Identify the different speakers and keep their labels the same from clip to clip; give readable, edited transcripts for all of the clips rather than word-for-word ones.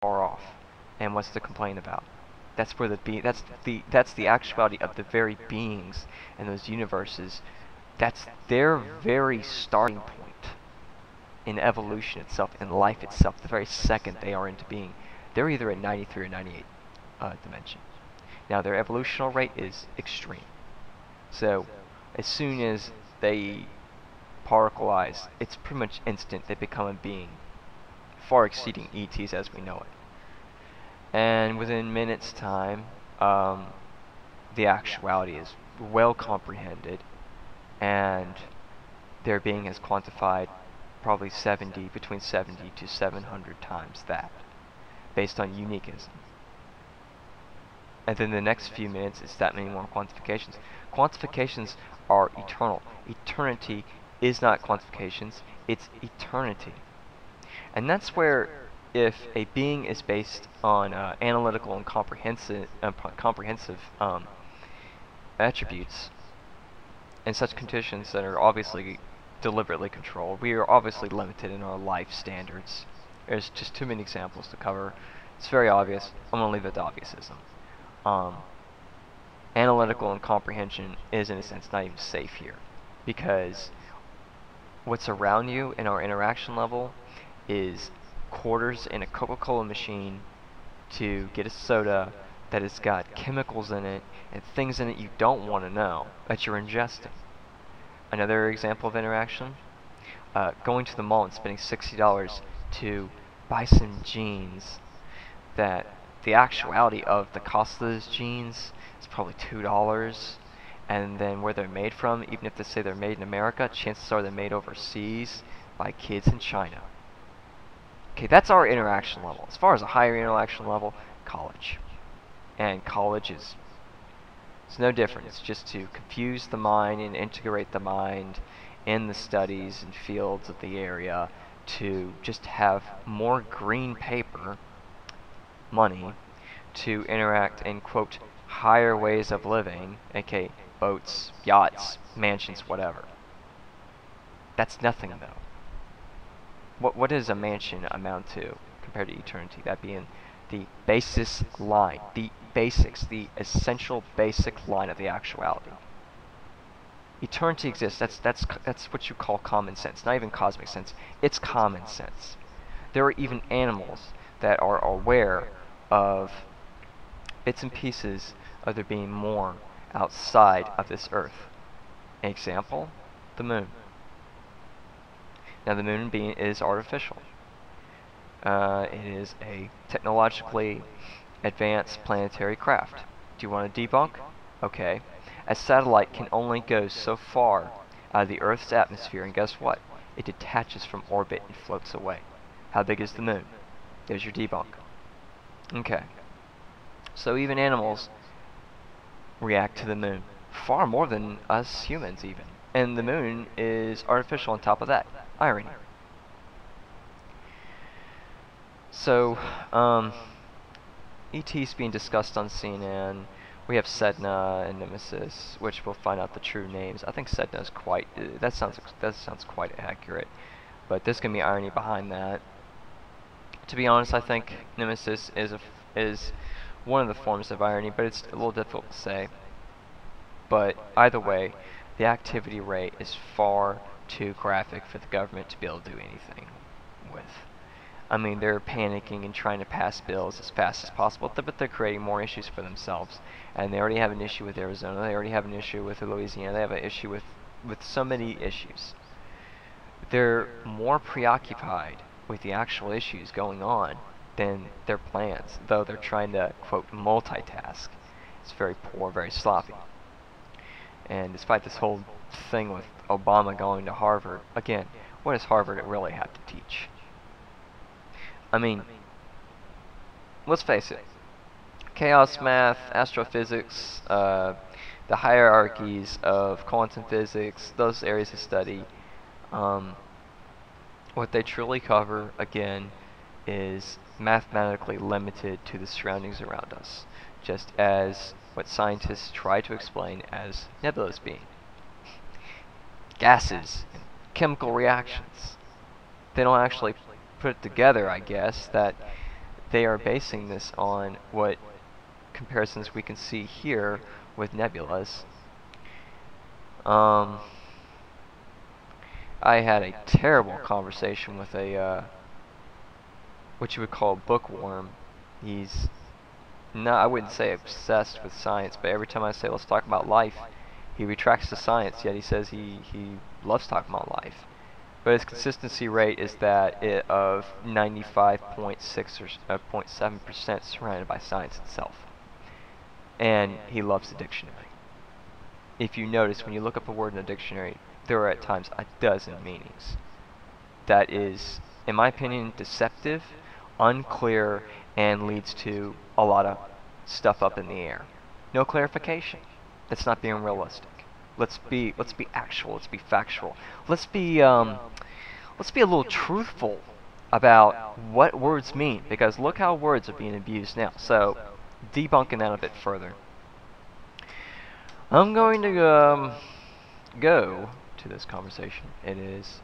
Speaker 1: far off. And what's to complain about? That's where that's the actuality of the very beings in those universes. That's their very starting point in evolution itself, in life itself. The very second they are into being, they're either at 93 or 98 dimension. Now their evolutional rate is extreme. So as soon as they particleize, it's pretty much instant. They become a being, far exceeding ETs as we know it. And within minutes' time, the actuality is well comprehended, and their being is quantified probably between 70 to 700 times that, based on uniquism. And then the next few minutes is that many more quantifications. Quantifications are eternal. Eternity is not quantifications, it's eternity. And that's where, if a being is based on analytical and comprehensive attributes, and such conditions that are obviously deliberately controlled, we are obviously limited in our life standards. There's just too many examples to cover. It's very obvious. I'm going to leave it to obviousism. Analytical and comprehension is, in a sense, not even safe here, because what's around you in our interaction level is quarters in a Coca-Cola machine to get a soda that has got chemicals in it and things in it you don't want to know that you're ingesting. Another example of interaction, going to the mall and spending $60 to buy some jeans that the actuality of the cost of those jeans is probably $2, and then where they're made from, even if they say they're made in America, chances are they're made overseas by kids in China. Okay, that's our interaction level. As far as a higher interaction level, college. And college is it's no different. It's just to confuse the mind and integrate the mind in the studies and fields of the area, to just have more green paper, money, to interact in, quote, higher ways of living, aka boats, yachts, mansions, whatever. That's nothing, though. What does a mansion amount to compared to eternity? That being the basis line, the basics, the essential basic line of the actuality. Eternity exists. That's what you call common sense. Not even cosmic sense. It's common sense. There are even animals that are aware of bits and pieces of there being more outside of this Earth. An example, the moon. Now the moon is artificial. It is a technologically advanced planetary craft. Do you want to debunk? Okay. A satellite can only go so far out of the Earth's atmosphere, and guess what? It detaches from orbit and floats away. How big is the moon? There's your debunk. Okay. So even animals react to the moon. Far more than us humans, even. And the moon is artificial on top of that. Irony. So, ET's being discussed on CNN. We have Sedna and Nemesis, which we'll find out the true names. I think Sedna is quite. That sounds quite accurate, but there's gonna be irony behind that. To be honest, I think Nemesis is one of the forms of irony, but it's a little difficult to say. But either way, the activity rate is far too graphic for the government to be able to do anything with. I mean, they're panicking and trying to pass bills as fast as possible, but they're creating more issues for themselves. And they already have an issue with Arizona, they already have an issue with Louisiana, they have an issue with so many issues. They're more preoccupied with the actual issues going on than their plans, though they're trying to, quote, multitask. It's very poor, very sloppy. And despite this whole thing with Obama going to Harvard, again, what does Harvard really have to teach? I mean, let's face it. Chaos math, astrophysics, the hierarchies of quantum physics, those areas of study, what they truly cover, again, is mathematically limited to the surroundings around us, just as what scientists try to explain as nebulous being. Gases and chemical reactions. They don't actually put it together, I guess, that they are basing this on what comparisons we can see here with nebulas. I had a terrible conversation with a what you would call a bookworm. He's not, I wouldn't say obsessed with science, but every time I say let's talk about life, he retracts the science, yet he says he loves talking about life. But his consistency rate is that of 95.6 or 0.7% surrounded by science itself. And he loves the dictionary. If you notice, when you look up a word in a dictionary, there are at times a dozen meanings. That is, in my opinion, deceptive, unclear, and leads to a lot of stuff up in the air. No clarification. That's not being realistic. Let's be actual. Let's be factual. Let's be a little truthful about what words mean, because look how words are being abused now. So, debunking that a bit further, I'm going to go to this conversation. It is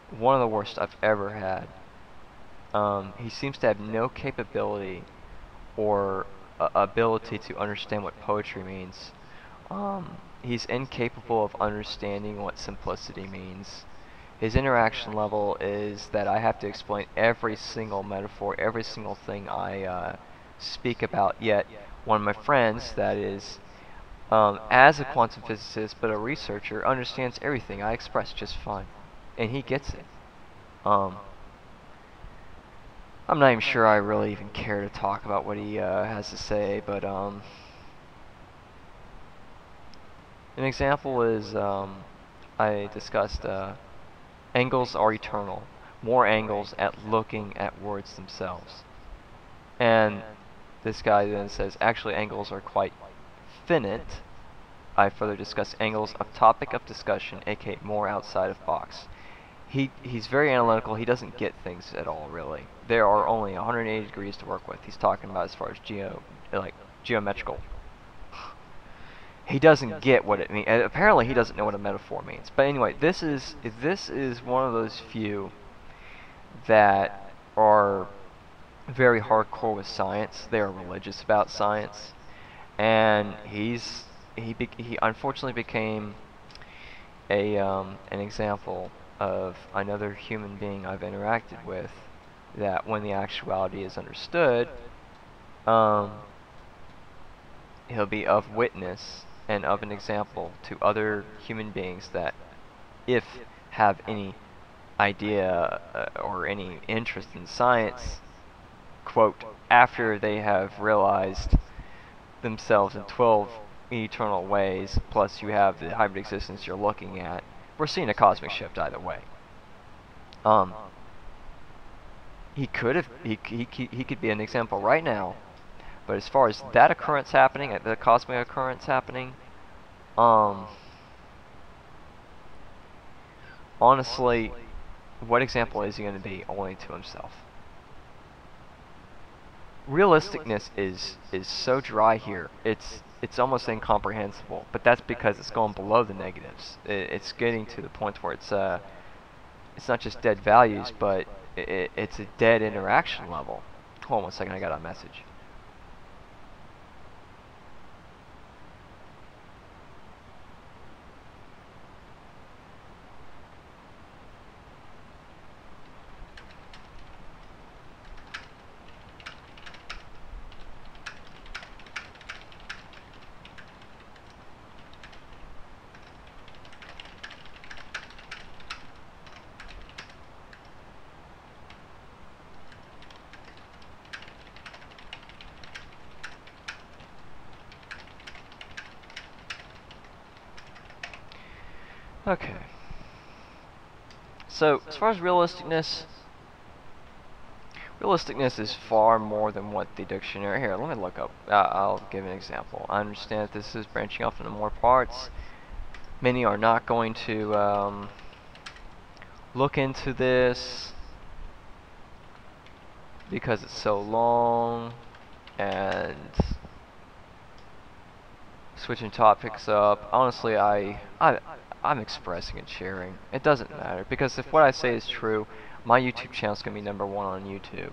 Speaker 1: one of the worst I've ever had. He seems to have no capability or ability to understand what poetry means. He's incapable of understanding what simplicity means. His interaction level is that I have to explain every single metaphor, every single thing I speak about, yet one of my friends that is, as a quantum physicist but a researcher, understands everything I express just fine. And he gets it. I'm not even sure I really even care to talk about what he has to say, but an example is I discussed angles are eternal. More angles at looking at words themselves. And this guy then says, actually angles are quite finite. I further discuss angles of topic of discussion, aka more outside of box. He's very analytical. He doesn't get things at all, really. There are only 180 degrees to work with. He's talking about as far as geometrical. He doesn't get what it means. Apparently, he doesn't know what a metaphor means. But anyway, this is one of those few that are very hardcore with science. They are religious about science, and he unfortunately became an example of another human being I've interacted with, that when the actuality is understood, he'll be of witness and of an example to other human beings that, if have any idea or any interest in science, quote, after they have realized themselves in 12 eternal ways, plus you have the hybrid existence you're looking at, we're seeing a cosmic shift either way. He could be an example right now, but as far as that occurrence happening, the cosmic occurrence happening, honestly, what example is he going to be? Only to himself. Realisticness is so dry here. It's almost incomprehensible, but that's because it's going below the negatives. It's getting to the point where it's not just dead values, but it's a dead interaction level. Hold on one second, I got a message. Okay. So, as far as realisticness is far more than what the dictionary... Here, let me look up. I'll give an example. I understand that this is branching off into more parts. Many are not going to look into this because it's so long, and switching topics up. Honestly, I'm expressing and sharing. It doesn't matter, because if what I say is true, my YouTube channel is going to be #1 on YouTube.